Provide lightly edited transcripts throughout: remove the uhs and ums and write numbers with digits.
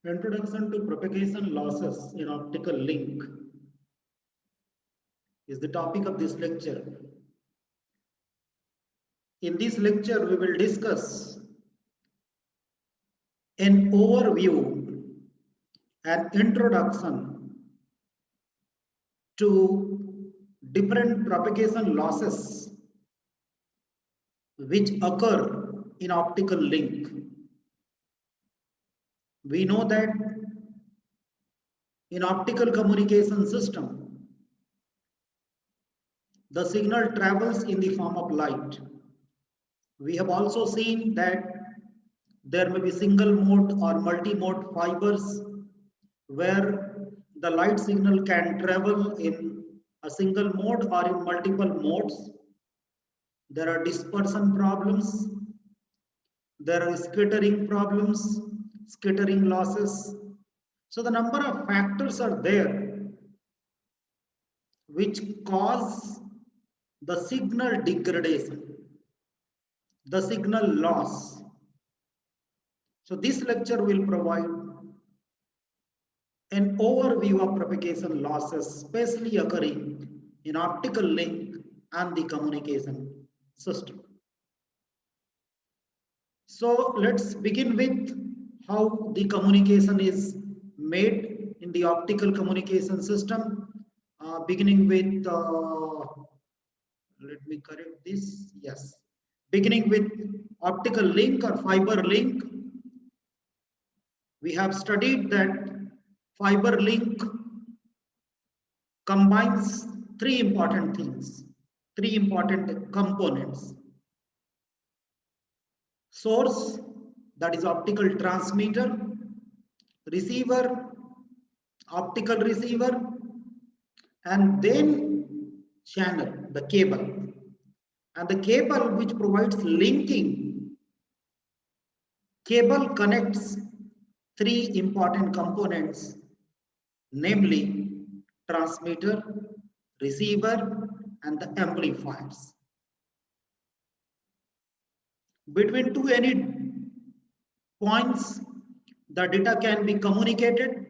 Introduction to propagation losses in optical link is the topic of this lecture. In this lecture, we will discuss an overview and introduction to different propagation losses which occur in optical link. We know that in optical communication system, the signal travels in the form of light. We have also seen that there may be single mode or multi-mode fibers where the light signal can travel in a single mode or in multiple modes. There are dispersion problems, there are scattering problems, scattering losses. So the number of factors are there which cause the signal degradation, the signal loss. So this lecture will provide an overview of propagation losses, especially occurring in optical link and the communication system. So let's begin with how the communication is made in the optical communication system. Beginning with, let me correct this, yes. Beginning with optical link or fiber link, we have studied that fiber link combines three important things, three important components. Source, that is optical transmitter, receiver, optical receiver, and then channel, the cable. And the cable which provides linking, cable connects three important components, namely transmitter, receiver, and the amplifiers. Between any points, the data can be communicated.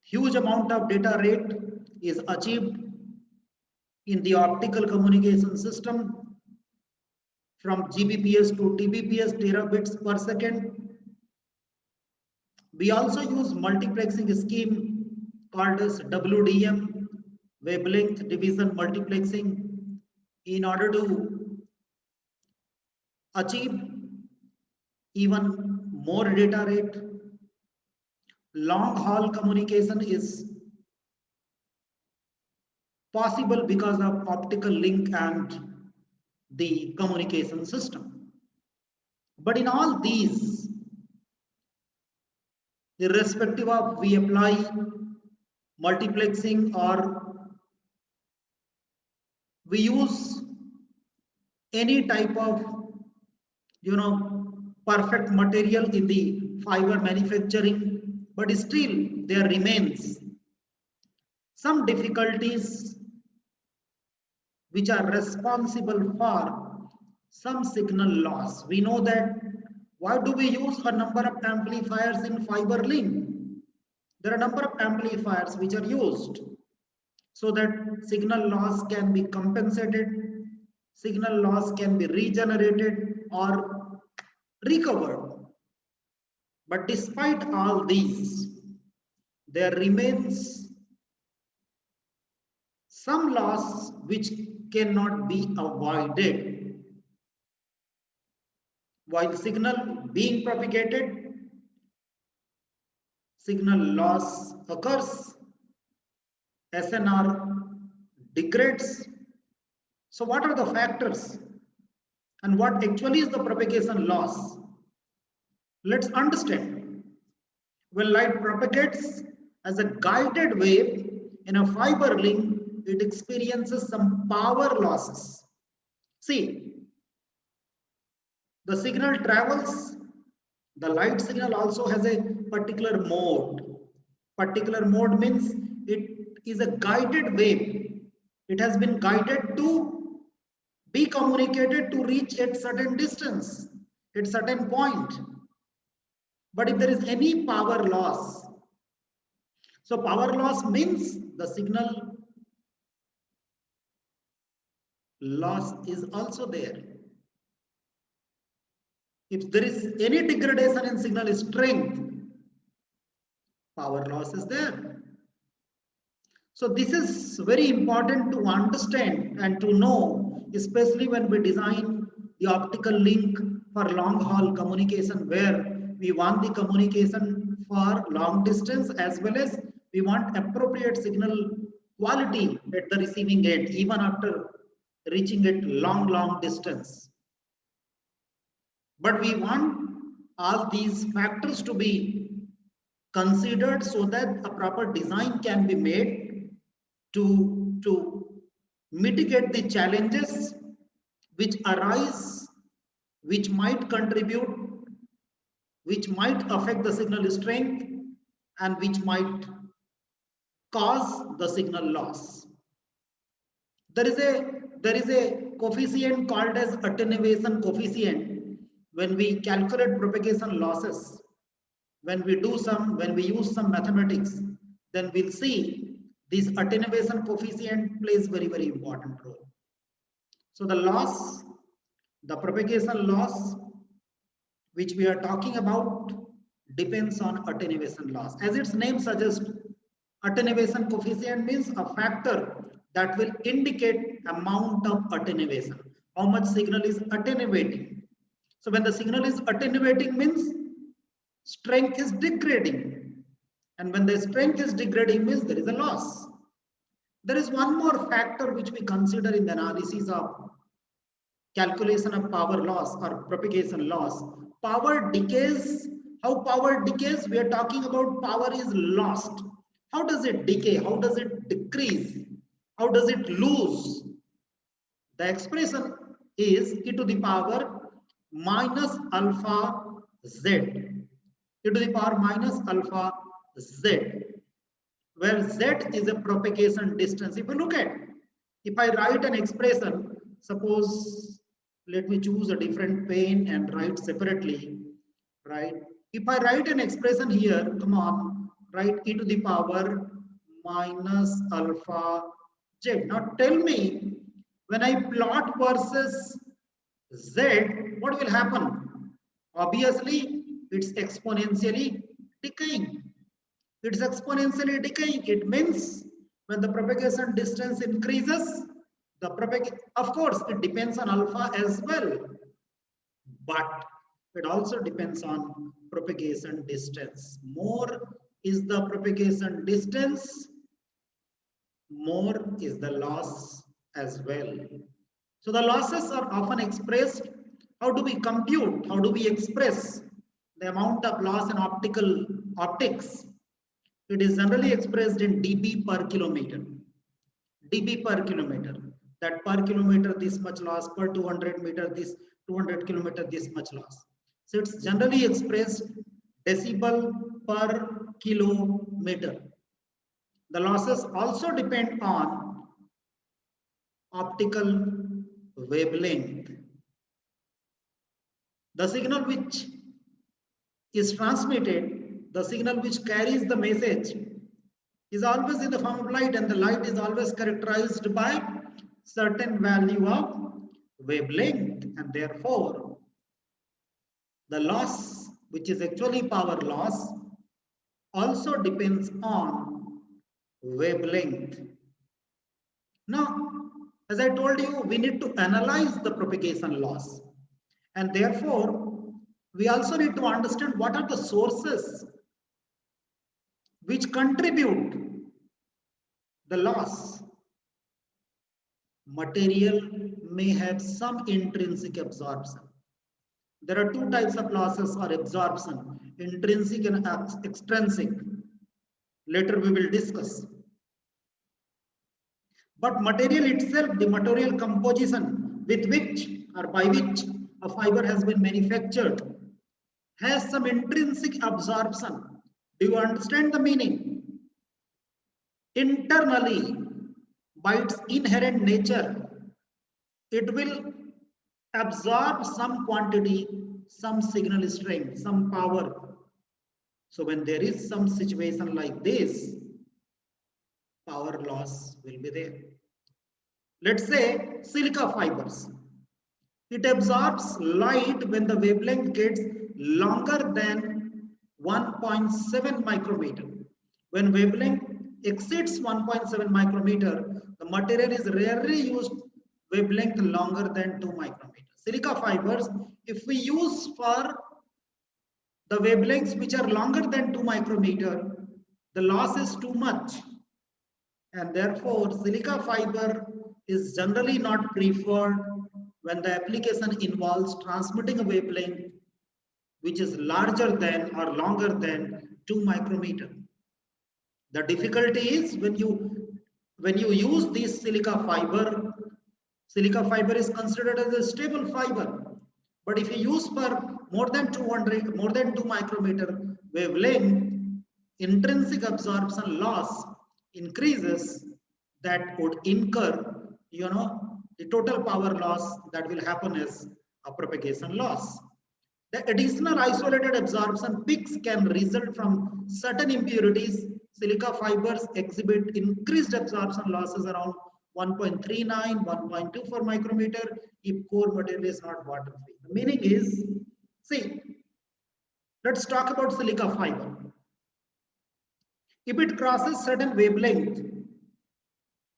Huge amount of data rate is achieved in the optical communication system from Gbps to Tbps, terabits per second. We also use multiplexing scheme called as WDM, wavelength division multiplexing, in order to achieve even more data rate. Long haul communication is possible because of optical link and the communication system. But in all these, irrespective of we apply multiplexing or we use any type of perfect material in the fiber manufacturing, but still there remains some difficulties which are responsible for some signal loss. We know that why do we use a number of amplifiers in fiber link? There are a number of amplifiers which are used so that signal loss can be compensated, signal loss can be regenerated or recovered. But despite all these, there remains some loss which cannot be avoided. While signal being propagated, signal loss occurs, SNR degrades. So what are the factors and what actually is the propagation loss? Let's understand. When light propagates as a guided wave in a fiber link, it experiences some power losses. See, the signal travels, the light signal also has a particular mode. Particular mode means it is a guided wave. It has been guided to be communicated to reach at certain distance, at certain point. But if there is any power loss, so power loss means the signal loss is also there. If there is any degradation in signal strength, power loss is there. So this is very important to understand and to know, especially when we design the optical link for long haul communication, where we want the communication for long distance as well as we want appropriate signal quality at the receiving end, even after reaching it long distance. But we want all these factors to be considered so that a proper design can be made to mitigate the challenges which arise, which might contribute, which might affect the signal strength, and which might cause the signal loss. There is a coefficient called as attenuation coefficient when we calculate propagation losses. When we use some mathematics, then we'll see this attenuation coefficient plays very important role. So the loss, the propagation loss, which we are talking about, depends on attenuation loss. As its name suggests, attenuation coefficient means a factor that will indicate amount of attenuation, how much signal is attenuating. So when the signal is attenuating means strength is degrading, and when the strength is degrading means there is a loss. There is one more factor which we consider in the analysis of calculation of power loss or propagation loss. Power decays. How power decays? We are talking about power is lost. How does it decay? How does it decrease? How does it lose? The expression is e to the power minus alpha z. E to the power minus alpha z, where z is a propagation distance. If you look at, if I write an expression, suppose let me choose a different pen and write separately, right? If I write an expression here, come on, write e to the power minus alpha z. Now tell me, when I plot versus z, what will happen? Obviously, it's exponentially decaying. It's exponentially decaying. It means when the propagation distance increases, of course, it depends on alpha as well, but it also depends on propagation distance. More is the propagation distance, more is the loss as well. So the losses are often expressed. How do we compute? How do we express the amount of loss in optics? It is generally expressed in dB per kilometer. dB per kilometer. That per kilometer this much loss, per 200 meter this 200 kilometer this much loss. So it's generally expressed decibel per kilometer. The losses also depend on optical wavelength. The signal which is transmitted, the signal which carries the message, is always in the form of light, and the light is always characterized by certain value of wavelength, and therefore the loss, which is actually power loss, also depends on wavelength. Now, as I told you, we need to analyze the propagation loss, and therefore we also need to understand what are the sources which contribute the loss. Material may have some intrinsic absorption. There are two types of losses or absorption, intrinsic and extrinsic. Later we will discuss. But material itself, the material composition with which or by which a fiber has been manufactured, has some intrinsic absorption. Do you understand the meaning? Internally, by its inherent nature, it will absorb some quantity, some signal strength, some power. So when there is some situation like this, power loss will be there. Let's say silica fibers. It absorbs light when the wavelength gets longer than 1.7 micrometer. When wavelength exceeds 1.7 micrometer, the material is rarely used wavelength longer than 2 micrometer. Silica fibers, if we use for the wavelengths which are longer than 2 micrometer, the loss is too much, and therefore silica fiber is generally not preferred when the application involves transmitting a wavelength which is larger than or longer than 2 micrometer. The difficulty is when you use this silica fiber is considered as a stable fiber. But if you use for more than 2 micrometer wavelength, intrinsic absorption loss increases, that would incur, the total power loss that will happen is a propagation loss. The additional isolated absorption peaks can result from certain impurities. Silica fibers exhibit increased absorption losses around 1.39, 1.24 micrometer if core material is not water free. The meaning is, see, let's talk about silica fiber. If it crosses certain wavelength,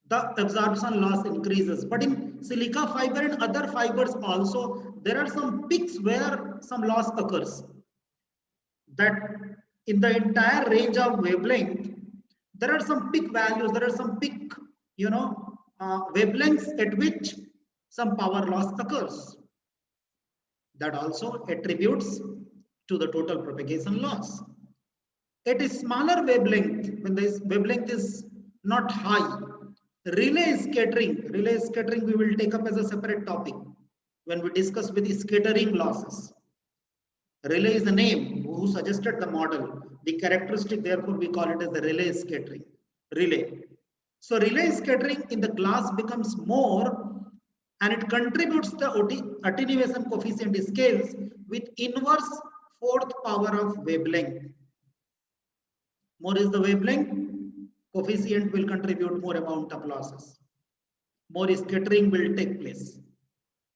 the absorption loss increases. But in silica fiber and other fibers also, there are some peaks where some loss occurs. That in the entire range of wavelength, there are some peak values, there are some peak, wavelengths at which some power loss occurs. That also attributes to the total propagation loss. At a smaller wavelength, when this wavelength is not high, relay scattering we will take up as a separate topic when we discuss with the scattering losses. Relay is the name who suggested the model. The characteristic, therefore, we call it as the relay scattering. Relay. So relay scattering in the glass becomes more, and it contributes the attenuation coefficient scales with inverse fourth power of wavelength. More is the wavelength, coefficient will contribute more amount of losses. More scattering will take place.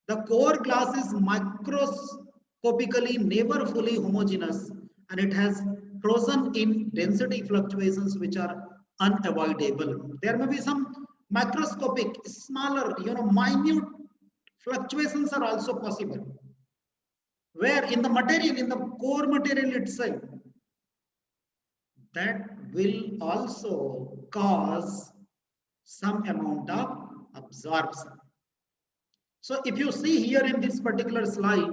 The core glass is microscopically never fully homogeneous, and it has frozen in density fluctuations which are unavoidable. There may be some microscopic, smaller, minute fluctuations are also possible. Where in the material, in the core material itself, that will also cause some amount of absorption. So if you see here in this particular slide,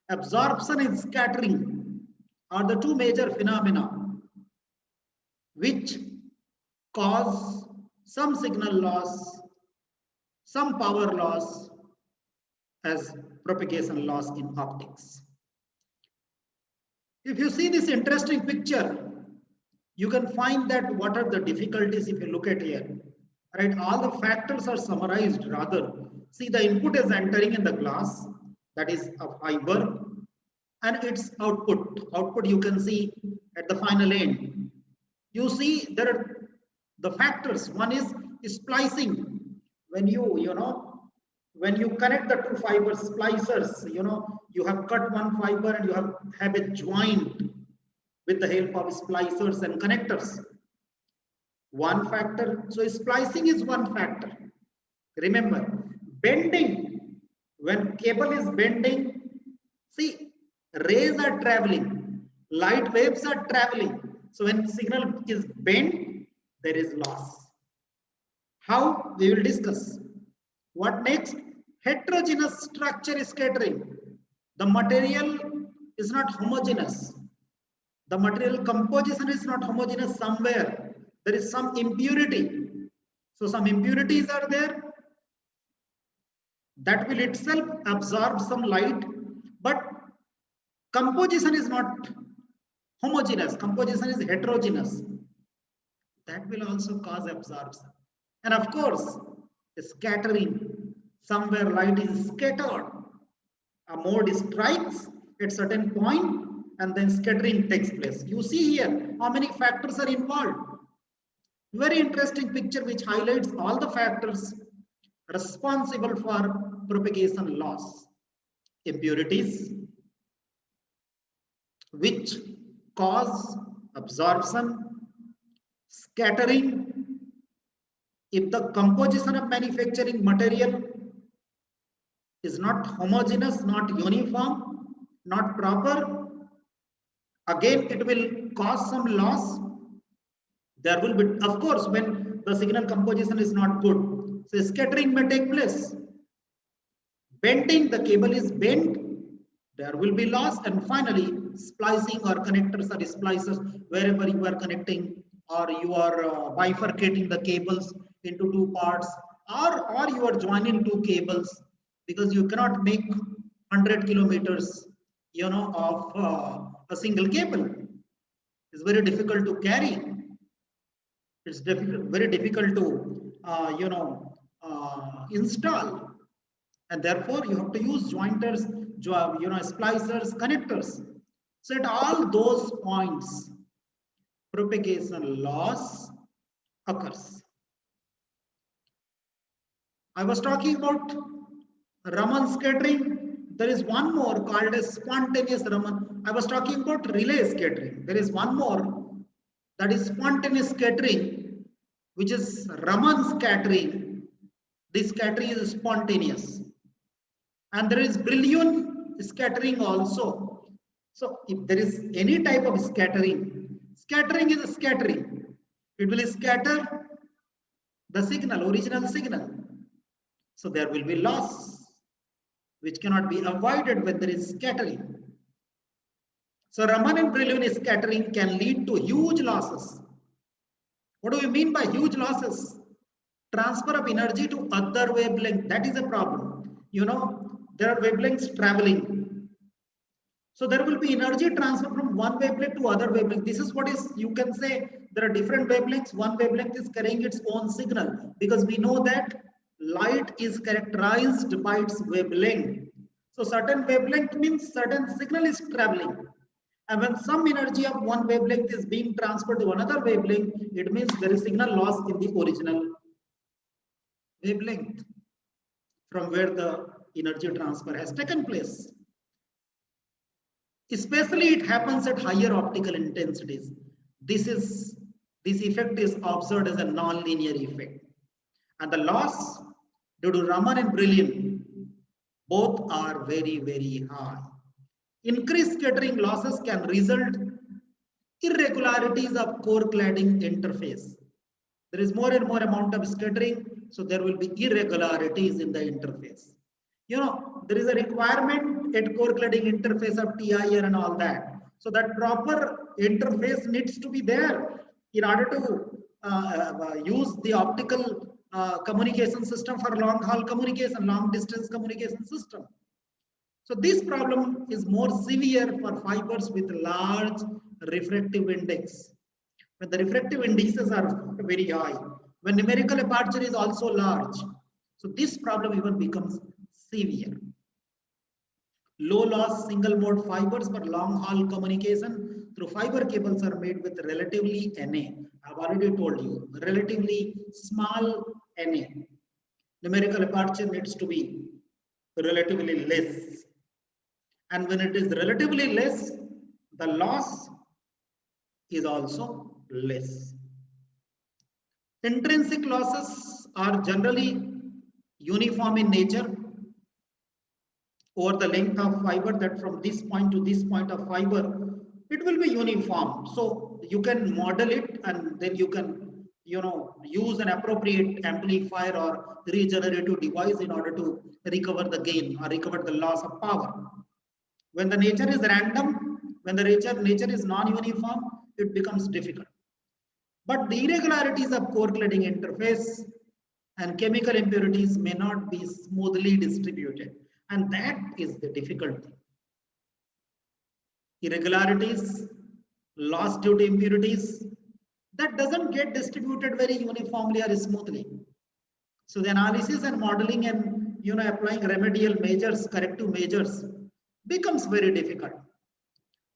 absorption and scattering are the two major phenomena which cause some signal loss, some power loss as propagation loss in optics. If you see this interesting picture, you can find that what are the difficulties if you look at here. Right, all the factors are summarized rather. See, the input is entering in the glass, that is a fiber, and its output. Output you can see at the final end. You see there are the factors. One is splicing. When when you connect the two fibers, splicers, you have cut one fiber and you have it joined with the help of splicers and connectors. One factor. So splicing is one factor. Remember, bending. When cable is bending, see, rays are traveling, light waves are traveling. So when signal is bent, there is loss. How? We will discuss. What next? Heterogeneous structure scattering. The material is not homogeneous. The material composition is not homogeneous somewhere. There is some impurity. So some impurities are there that will itself absorb some light, but composition is not homogeneous. Composition is heterogeneous. That will also cause absorption. And of course, scattering. Somewhere light is scattered. A mode strikes at certain point and then scattering takes place. You see here how many factors are involved. Very interesting picture which highlights all the factors responsible for propagation loss. Impurities, which cause absorption, scattering. If the composition of manufacturing material is not homogeneous, not uniform, not proper, again it will cause some loss. There will be, of course, when the signal composition is not good, so scattering may take place. Bending, the cable is bent, there will be loss, and finally splicing or connectors or splicers, wherever you are connecting or you are bifurcating the cables into two parts, or you are joining two cables, because you cannot make 100 kilometers, of a single cable. It's very difficult to carry. It's difficult, very difficult to install, and therefore you have to use jointers, splicers, connectors. So at all those points, propagation loss occurs. I was talking about Raman scattering. There is one more called as spontaneous Raman. I was talking about relay scattering. There is one more, that is spontaneous scattering, which is Raman scattering. This scattering is spontaneous. And there is Brillouin scattering also. So if there is any type of scattering, scattering is a scattering. It will scatter the signal, original signal. So there will be loss, which cannot be avoided when there is scattering. So Raman and Brillouin scattering can lead to huge losses. What do we mean by huge losses? Transfer of energy to other wavelength. That is a problem. There are wavelengths traveling. So there will be energy transfer from one wavelength to other wavelength. This is what is, you can say, there are different wavelengths. One wavelength is carrying its own signal, because we know that light is characterized by its wavelength. So certain wavelength means certain signal is traveling. And when some energy of one wavelength is being transferred to another wavelength, it means there is signal loss in the original wavelength from where the energy transfer has taken place. Especially it happens at higher optical intensities. This effect is observed as a non-linear effect. And the loss due to Raman and Brillouin, both are very, very high. Increased scattering losses can result irregularities of core cladding interface. There is more and more amount of scattering, so there will be irregularities in the interface. There is a requirement at core cladding interface of TIR and all that. So that proper interface needs to be there in order to use the optical communication system for long haul communication, long distance communication system. So this problem is more severe for fibers with large refractive index. When the refractive indices are very high, when numerical aperture is also large, so this problem even becomes severe. Low loss single mode fibers for long haul communication through fiber cables are made with relatively NA. I've already told you, relatively small NA. Numerical aperture needs to be relatively less. And when it is relatively less, the loss is also less. Intrinsic losses are generally uniform in nature over the length of fiber, that from this point to this point of fiber, it will be uniform. So you can model it, and then you can, use an appropriate amplifier or regenerative device in order to recover the gain or recover the loss of power. When the nature is random, when the nature is non-uniform, it becomes difficult. But the irregularities of core cladding interface and chemical impurities may not be smoothly distributed. And that is the difficulty. Irregularities, loss due to impurities, that doesn't get distributed very uniformly or smoothly. So the analysis and modeling and applying remedial measures, corrective measures becomes very difficult.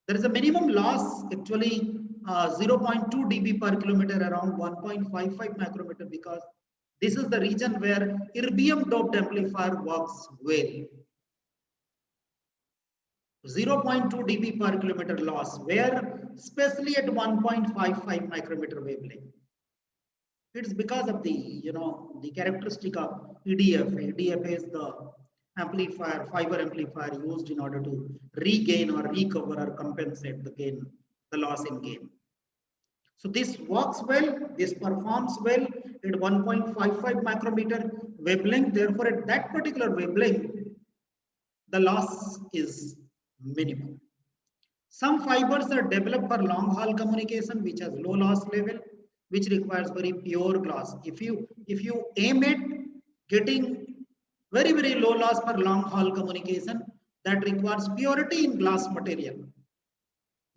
There is a minimum loss actually 0.2 dB per kilometer, around 1.55 micrometer, because this is the region where erbium doped amplifier works well. 0.2 dB per kilometer loss, where especially at 1.55 micrometer wavelength. It's because of the the characteristic of EDF. EDF is the amplifier, fiber amplifier used in order to regain or recover or compensate the gain, the loss in gain. So this works well, this performs well at 1.55 micrometer wavelength. Therefore, at that particular wavelength, the loss is minimum. Some fibers are developed for long haul communication, which has low loss level, which requires very pure glass. If you aim at getting very low loss for long haul communication, that requires purity in glass material.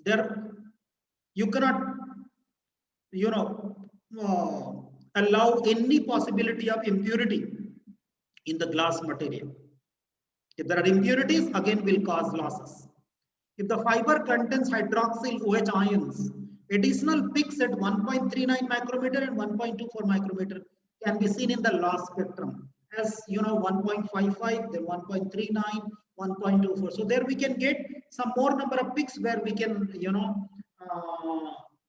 There you cannot allow any possibility of impurity in the glass material. If there are impurities, again will cause losses. If the fiber contains hydroxyl OH ions, additional peaks at 1.39 micrometer and 1.24 micrometer can be seen in the loss spectrum as 1.55, then 1.39, 1.24. So there we can get some more number of peaks where we can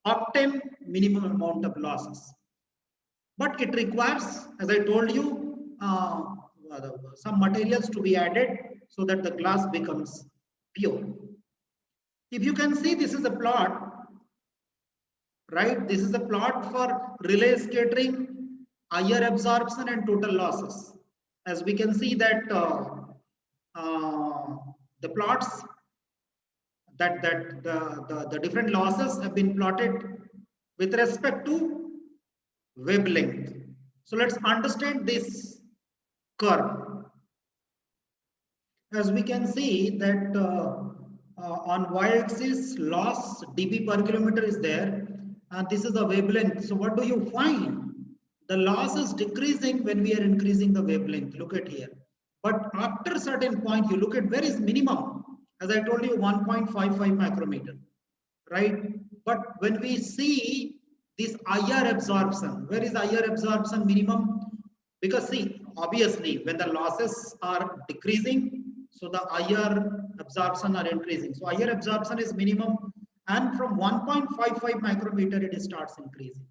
obtain minimum amount of losses. But it requires, as I told you, some materials to be added so that the glass becomes pure. If you can see, this is a plot, right? This is a plot for relay scattering, IR absorption, and total losses. As we can see that the plots that the different losses have been plotted with respect to wavelength. So let's understand this curve. As we can see that on y-axis loss dB per kilometer is there, and this is the wavelength. So what do you find? The loss is decreasing when we are increasing the wavelength. Look at here. But after a certain point, you look at where is minimum. As I told you, 1.55 micrometer, right? But when we see this IR absorption, where is IR absorption minimum? Because see, obviously, when the losses are decreasing, so the IR absorption are increasing. So IR absorption is minimum, and from 1.55 micrometer, it starts increasing.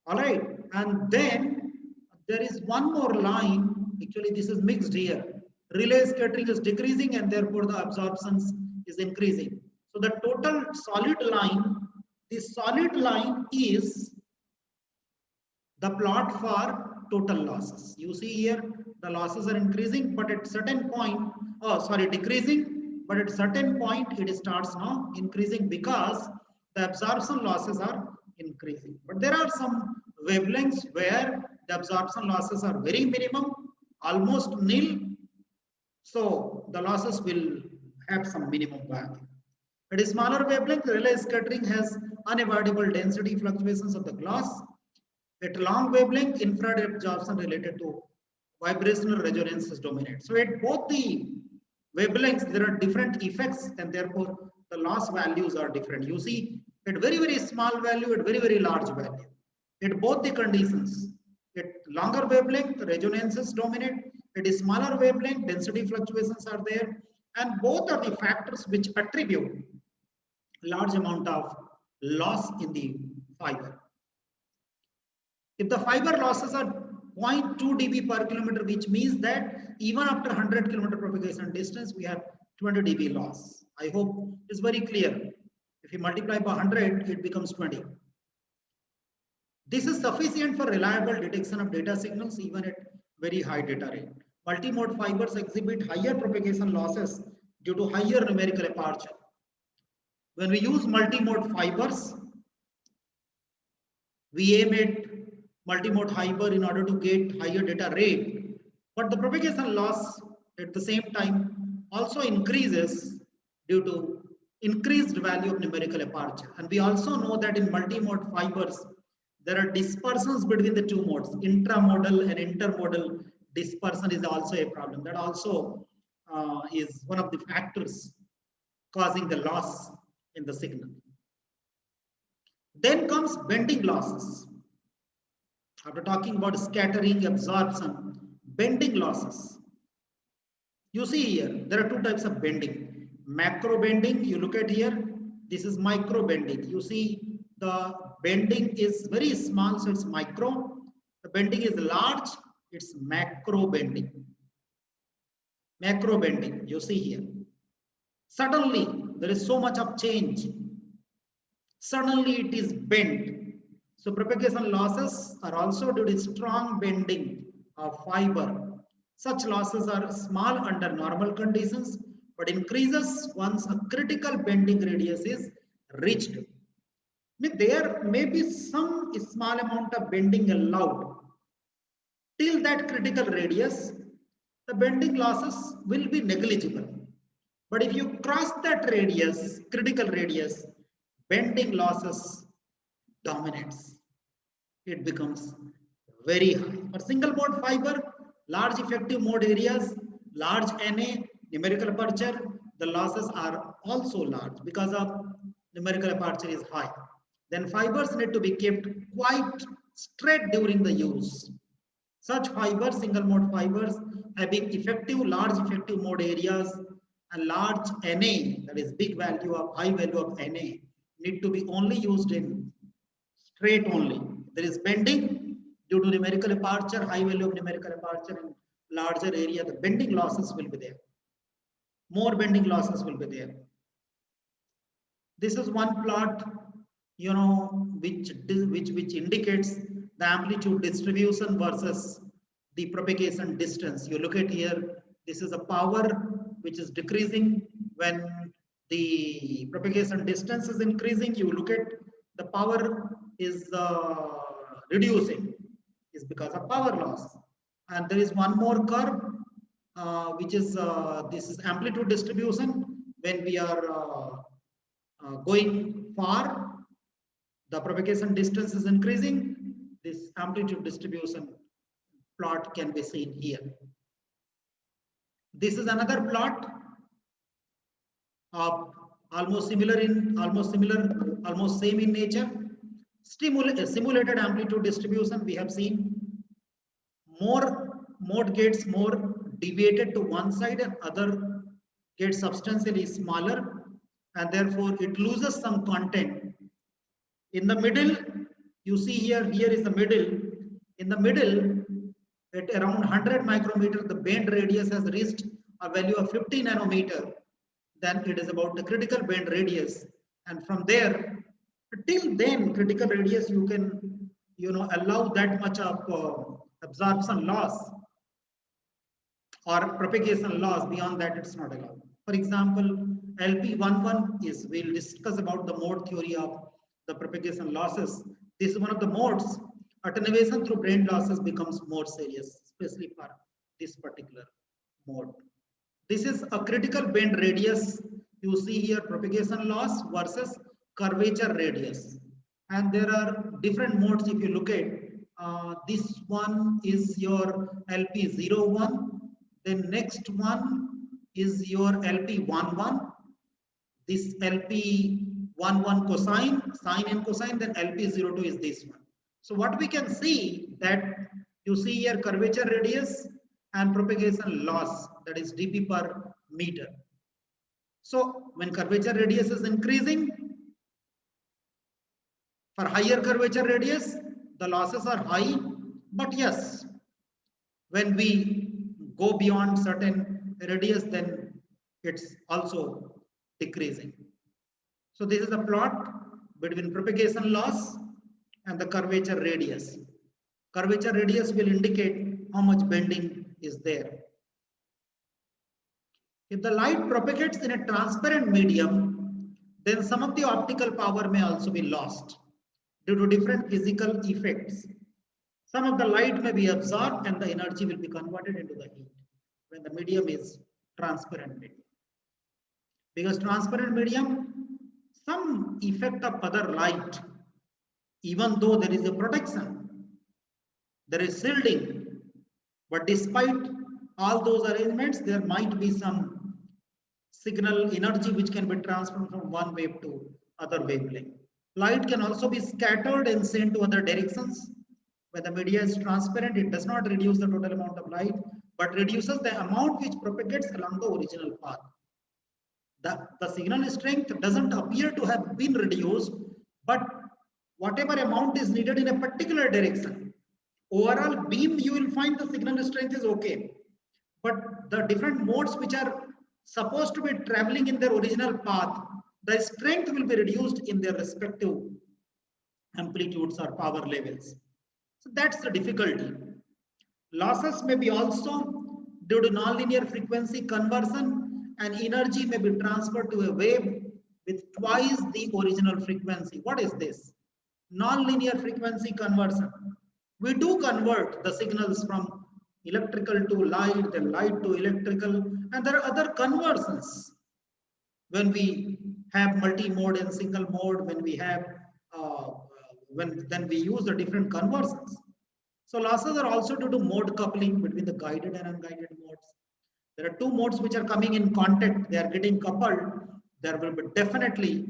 All right, and then there is one more line. Actually, this is mixed here. Relay scattering is decreasing, and therefore the absorptions is increasing. So the total solid line, this solid line is the plot for total losses. You see here, the losses are increasing, but at certain point, decreasing, but at certain point it starts now increasing because the absorption losses are increasing. But there are some wavelengths where the absorption losses are very minimum, almost nil. So the losses will have some minimum value. At a smaller wavelength, relay scattering has unavoidable density fluctuations of the glass. At long wavelength, infrared absorption related to vibrational resonances dominate. So at both the wavelengths, there are different effects, and therefore the loss values are different. You see, at very small value, at very large value. At both the conditions, at longer wavelength, resonances dominate. At a smaller wavelength, density fluctuations are there, and both are the factors which attribute large amount of loss in the fiber. If the fiber losses are 0.2 dB per kilometer, which means that even after 100 kilometer propagation distance, we have 20 dB loss. I hope it's very clear. If you multiply by 100, it becomes 20. This is sufficient for reliable detection of data signals even at very high data rate. Multimode fibers exhibit higher propagation losses due to higher numerical aperture. When we use multimode fibers, we aim at multimode fiber in order to get higher data rate, but the propagation loss at the same time also increases due to increased value of numerical aperture. And we also know that in multimode fibers, there are dispersions between the two modes. Intramodal and intermodal dispersion is also a problem. That also is one of the factors causing the loss in the signal. Then comes bending losses. After talking about scattering, absorption, bending losses. You see here, there are two types of bending. Macro bending, you look at here, this is micro bending. You see the bending is very small, so it's micro. The bending is large, it's macro bending. Macro bending, you see here. Suddenly, there is so much of change. Suddenly it is bent. So propagation losses are also due to strong bending of fiber. Such losses are small under normal conditions, but increases once a critical bending radius is reached. There may be some small amount of bending allowed. Till that critical radius, the bending losses will be negligible. But if you cross that radius, critical radius, bending losses dominates. It becomes very high. For single mode fiber, large effective mode areas, large NA, numerical aperture, the losses are also large because of numerical aperture is high. Then fibers need to be kept quite straight during the use. Such fibers, single mode fibers, having effective, large effective mode areas and large NA, that is big value of high value of NA, need to be only used in straight only. There is bending due to numerical aperture, high value of numerical aperture in larger area, the bending losses will be there. More bending losses will be there. This is one plot, you know, which indicates the amplitude distribution versus the propagation distance. You look at here, this is a power which is decreasing when the propagation distance is increasing. You look at the power is reducing, is because of power loss. And there is one more curve, which is this is amplitude distribution. When we are going far, the propagation distance is increasing. This amplitude distribution plot can be seen here. This is another plot of almost same in nature. Simulated amplitude distribution, we have seen more mode gets more deviated to one side and other gets substantially smaller, and therefore it loses some content. In the middle, you see here is the middle. In the middle, at around 100 micrometer, the bend radius has reached a value of 50 nanometer. Then it is about the critical bend radius. And from there, till then, critical radius, you can, allow that much of absorption loss or propagation loss. Beyond that, it's not allowed. For example, LP11 is, we'll discuss about the mode theory of the propagation losses. This is one of the modes. Attenuation through bend losses becomes more serious, especially for this particular mode. This is a critical bend radius. You see here propagation loss versus curvature radius. And there are different modes if you look at. This one is your LP01. Then next one is your LP11. This LP11 cosine, sine and cosine, then LP02 is this one. So what we can see that you see here curvature radius and propagation loss, that is dp per meter. So when curvature radius is increasing, for higher curvature radius, the losses are high. But yes, when we go beyond certain radius, then it's also decreasing. So this is a plot between propagation loss and the curvature radius. Curvature radius will indicate how much bending is there. If the light propagates in a transparent medium, then some of the optical power may also be lost due to different physical effects. Some of the light may be absorbed and the energy will be converted into the heat when the medium is transparent medium. Because transparent medium, some effect of other light, even though there is a protection, there is shielding, but despite all those arrangements, there might be some signal energy which can be transferred from one wave to other wavelength. Light can also be scattered and sent to other directions. When the media is transparent, it does not reduce the total amount of light, but reduces the amount which propagates along the original path. The signal strength doesn't appear to have been reduced, but whatever amount is needed in a particular direction, overall beam, you will find the signal strength is okay. But the different modes which are supposed to be traveling in their original path, the strength will be reduced in their respective amplitudes or power levels. So that's the difficulty. Losses may be also due to nonlinear frequency conversion, and energy may be transferred to a wave with twice the original frequency. What is this? Nonlinear frequency conversion. We do convert the signals from electrical to light, then light to electrical, and there are other conversions. When we have multi-mode and single mode, when we have then we use the different conversions. So losses are also due to mode coupling between the guided and unguided modes. There are two modes which are coming in contact. They are getting coupled. There will be definitely,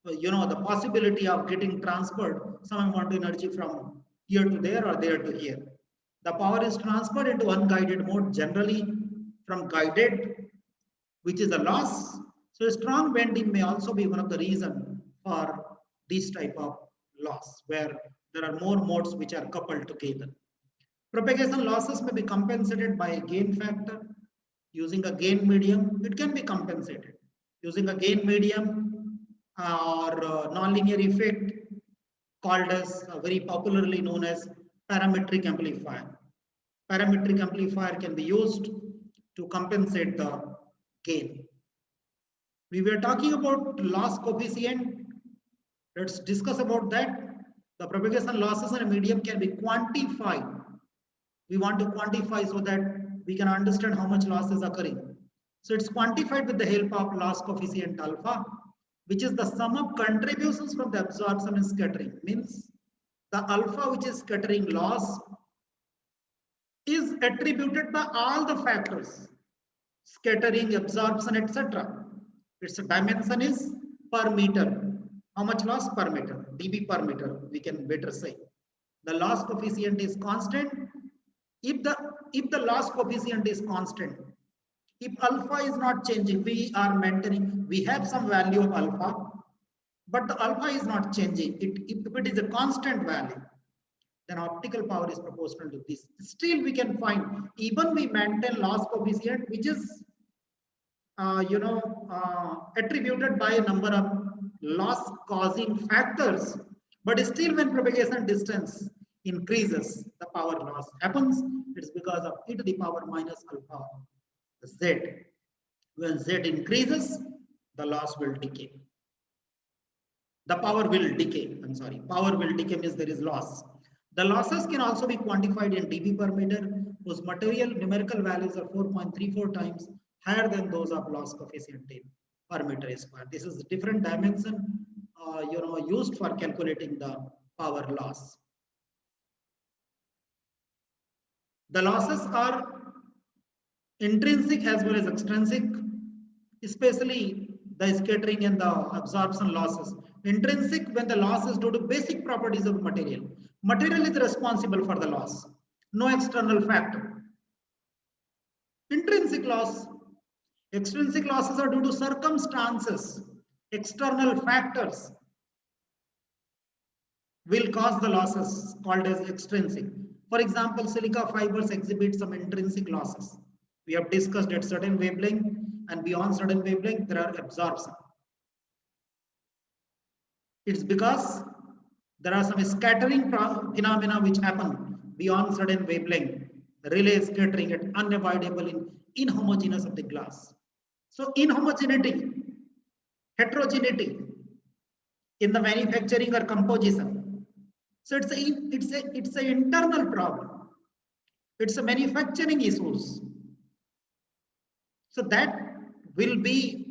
the possibility of getting transferred some amount of energy from here to there or there to here. The power is transferred into unguided mode, generally from guided, which is a loss. So a strong bending may also be one of the reasons for this type of loss, where there are more modes which are coupled together. Propagation losses may be compensated by a gain factor. Using a gain medium, it can be compensated. Using a gain medium or nonlinear effect called as very popularly known as parametric amplifier. Parametric amplifier can be used to compensate the gain. We were talking about loss coefficient. Let's discuss about that. The propagation losses in a medium can be quantified. We want to quantify so that we can understand how much loss is occurring. So it's quantified with the help of loss coefficient alpha, which is the sum of contributions from the absorption and scattering. Means the alpha, which is scattering loss, is attributed by all the factors: scattering, absorption, etc. Its dimension is per meter. How much loss per meter? dB per meter, we can better say. The loss coefficient is constant. If the loss coefficient is constant, if alpha is not changing, we are maintaining, we have some value of alpha, but the alpha is not changing. If it is a constant value, then optical power is proportional to this. Still, we can find, even we maintain loss coefficient, which is attributed by a number of loss causing factors, but still when propagation distance increases, the power loss happens. It's because of e to the power minus alpha z. When z increases, the loss will decay. The power will decay. I'm sorry, power will decay means there is loss. The losses can also be quantified in dB per meter, whose material numerical values are 4.34 times higher than those of loss coefficient per meter square. This is a different dimension, used for calculating the power loss. The losses are intrinsic as well as extrinsic, especially the scattering and the absorption losses. Intrinsic, when the loss is due to basic properties of material. Material is responsible for the loss, no external factor. Intrinsic loss. Extrinsic losses are due to circumstances, external factors will cause the losses, called as extrinsic. For example, silica fibers exhibit some intrinsic losses. We have discussed at certain wavelength, and beyond certain wavelength there are absorption. It's because there are some scattering phenomena which happen beyond certain wavelength, relay scattering at unavoidable in inhomogeneous of the glass. So inhomogeneity, heterogeneity in the manufacturing or composition. So it's a internal problem. It's a manufacturing issues. So that will be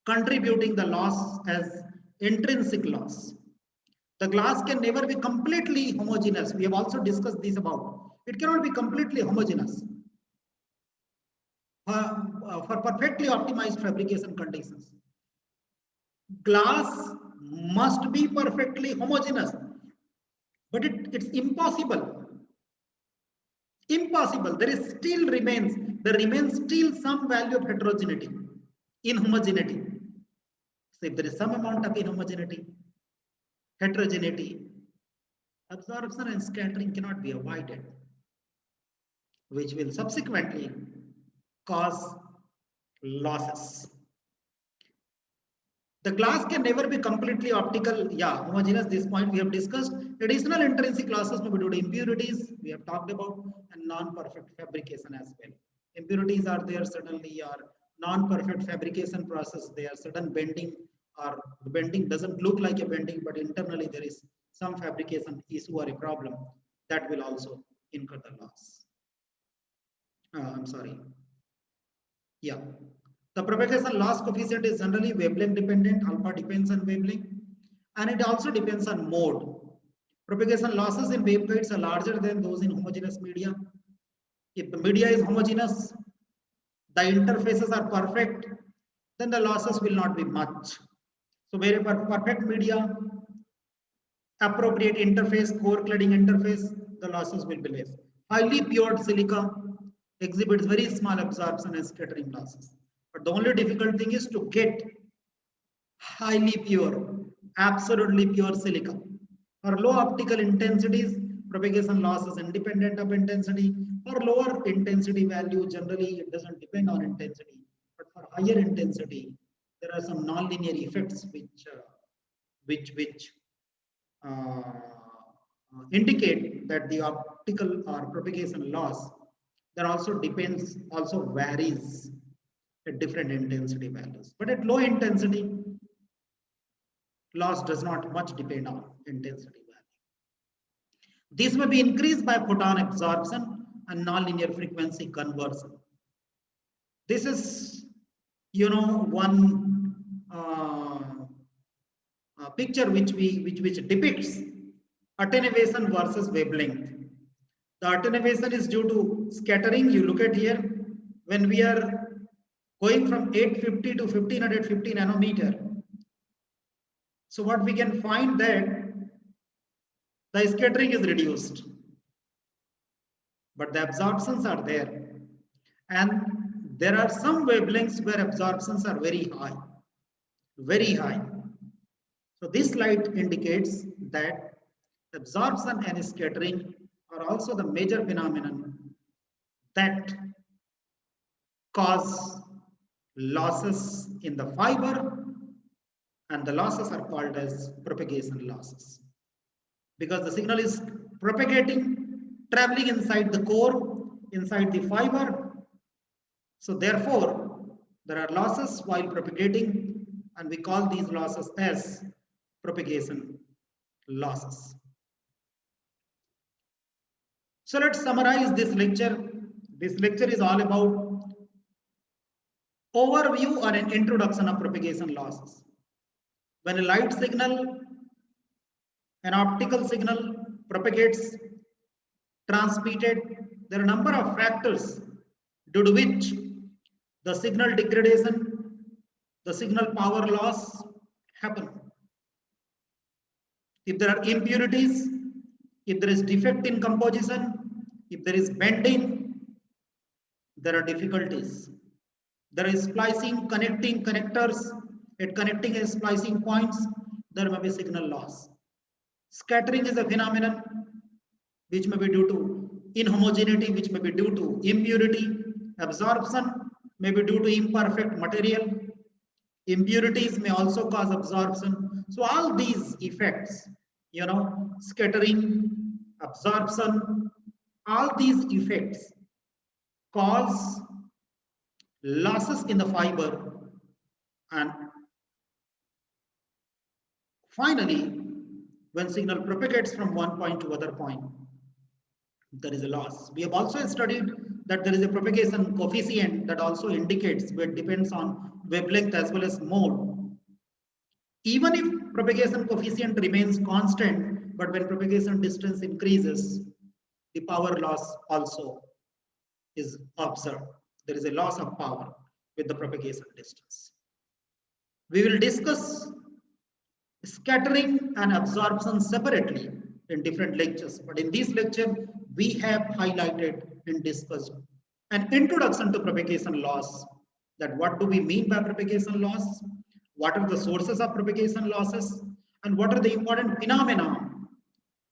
contributing the loss as intrinsic loss. The glass can never be completely homogeneous. We have also discussed this about. It cannot be completely homogeneous. for perfectly optimized fabrication conditions. Glass must be perfectly homogeneous, but it's impossible. Impossible. There remains still some value of heterogeneity, inhomogeneity. So if there is some amount of inhomogeneity, heterogeneity, absorption and scattering cannot be avoided, which will subsequently cause losses. The glass can never be completely optical, homogeneous. This point we have discussed. Additional intrinsic losses may be due to impurities, we have talked about, and non-perfect fabrication as well. Impurities are there certainly, or non-perfect fabrication process, there are sudden bending, or the bending doesn't look like a bending, but internally there is some fabrication issue or a problem that will also incur the loss. I'm sorry. Yeah. The propagation loss coefficient is generally wavelength dependent. Alpha depends on wavelength, and it also depends on mode. Propagation losses in waveguides are larger than those in homogeneous media. If the media is homogeneous, the interfaces are perfect, then the losses will not be much. So where a perfect media, appropriate interface, core cladding interface, the losses will be less. Highly pure silica exhibits very small absorption and scattering losses. But the only difficult thing is to get highly pure, absolutely pure silica. For low optical intensities, propagation loss is independent of intensity. For lower intensity value, generally it doesn't depend on intensity. But for higher intensity, there are some nonlinear effects which indicate that the optical or propagation loss that also varies at different intensity values. But at low intensity, loss does not much depend on intensity value. This may be increased by photon absorption and nonlinear frequency conversion. This is, one picture which depicts attenuation versus wavelength. The attenuation is due to scattering. You look at here, when we are going from 850 to 1550 nanometer. So what we can find that the scattering is reduced, but the absorptions are there. And there are some wavelengths where absorptions are very high, very high. So this slide indicates that absorption and scattering are also the major phenomenon that cause losses in the fiber, and the losses are called as propagation losses. Because the signal is propagating, traveling inside the core, inside the fiber. So therefore, there are losses while propagating, and we call these losses as propagation losses. So let's summarize this lecture. This lecture is all about overview or an introduction of propagation losses. When a light signal, an optical signal propagates, transmitted, there are a number of factors due to which the signal degradation, the signal power loss happen. If there are impurities, if there is defect in composition, if there is bending, there are difficulties. There is splicing, connecting connectors, at connecting and splicing points, there may be signal loss. Scattering is a phenomenon which may be due to inhomogeneity, which may be due to impurity. Absorption may be due to imperfect material. Impurities may also cause absorption. So all these effects, scattering, absorption, all these effects cause losses in the fiber, and finally, when signal propagates from one point to other point, there is a loss. We have also studied that there is a propagation coefficient that also indicates, but depends on wavelength as well as mode. Even if propagation coefficient remains constant, but when propagation distance increases, the power loss also is observed. There is a loss of power. with the propagation distance. We will discuss scattering and absorption separately in different lectures, but in this lecture we have highlighted and discussed an introduction to propagation loss, that what do we mean by propagation loss, what are the sources of propagation losses, and what are the important phenomena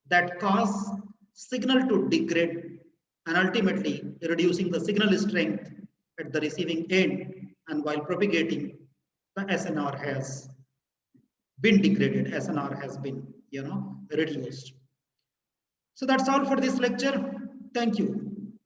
that cause signal to degrade and ultimately reducing the signal strength at the receiving end, and while propagating the SNR has been degraded, SNR has been reduced. So that's all for this lecture. Thank you.